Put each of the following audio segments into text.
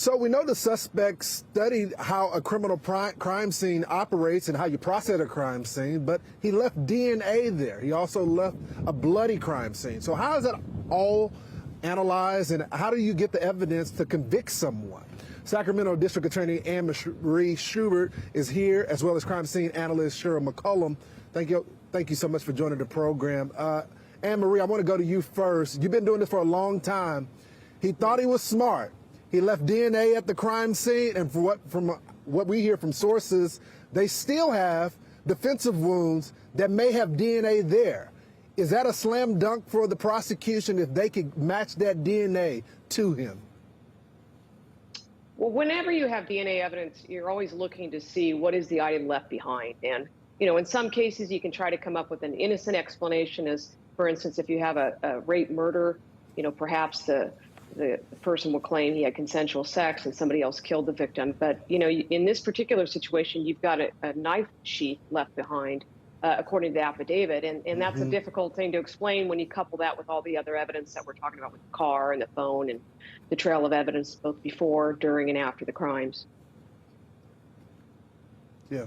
So we know the suspect studied how a criminal crime scene operates and how you process a crime scene, but he left DNA there. He also left a bloody crime scene. So how is that all analyzed, and how do you get the evidence to convict someone? Sacramento District Attorney Anne-Marie Schubert is here, as well as crime scene analyst Sheryl McCollum. Thank you so much for joining the program. Anne-Marie, I want to go to you first. You've been doing this for a long time. He thought he was smart. He left DNA at the crime scene, and from what we hear from sources, they still have defensive wounds that may have DNA there. Is that a slam dunk for the prosecution if they could match that DNA to him? Well, whenever you have DNA evidence, you're always looking to see what is the item left behind. And, in some cases, you can try to come up with an innocent explanation as, for instance, if you have a rape murder, perhaps the person will claim he had consensual sex and somebody else killed the victim. But, in this particular situation, you've got a knife sheath left behind, according to the affidavit. And that's a difficult thing to explain when you couple that with all the other evidence that we're talking about with the car and the phone and the trail of evidence both before, during, and after the crimes. Yeah.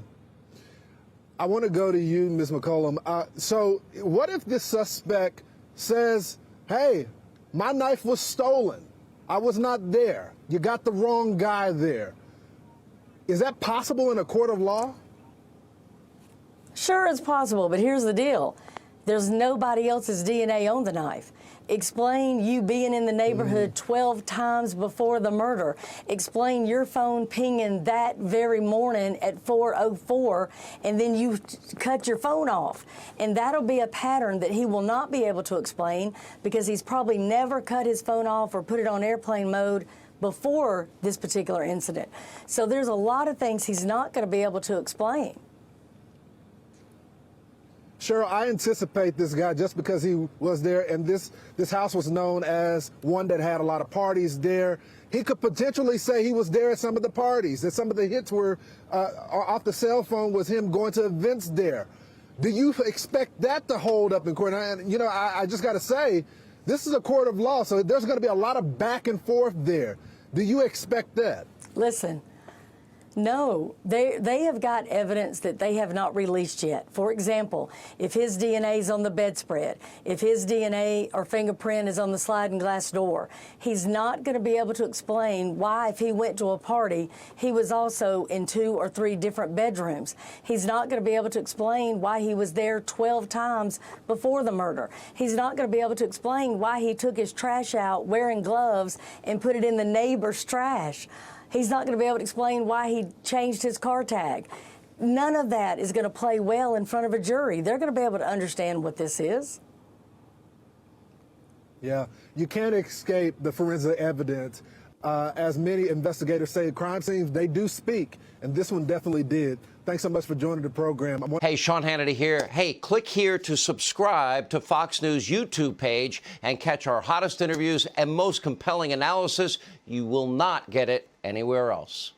I want to go to you, Ms. McCollum. So what if this suspect says, hey, my knife was stolen. I was not there. You got the wrong guy there. Is that possible in a court of law? Sure, it's possible, but here's the deal. There's nobody else's DNA on the knife. Explain you being in the neighborhood 12 times before the murder. Explain your phone pinging that very morning at 4:04, and then you cut your phone off. And that'll be a pattern that he will not be able to explain because he's probably never cut his phone off or put it on airplane mode before this particular incident. So there's a lot of things he's not going to be able to explain. Sheryl, I anticipate this guy just because he was there, and this house was known as one that had a lot of parties there. He could potentially say he was there at some of the parties, that some of the hits were off the cell phone was him going to events there. Do you expect that to hold up in court? And, I just got to say, this is a court of law, so there's going to be a lot of back and forth there. Do you expect that? Listen. No, they have got evidence that they have not released yet. For example, if his DNA is on the bedspread, if his DNA or fingerprint is on the sliding glass door, he's not going to be able to explain why, if he went to a party, he was also in 2 or 3 different bedrooms. He's not going to be able to explain why he was there 12 times before the murder. He's not going to be able to explain why he took his trash out wearing gloves and put it in the neighbor's trash. He's not going to be able to explain why he changed his car tag. None of that is going to play well in front of a jury. They're going to be able to understand what this is. Yeah, you can't escape the forensic evidence. As many investigators say, crime scenes, they do speak, and this one definitely did. Thanks so much for joining the program. Hey, Sean Hannity here. Hey, click here to subscribe to Fox News YouTube page and catch our hottest interviews and most compelling analysis. You will not get it anywhere else.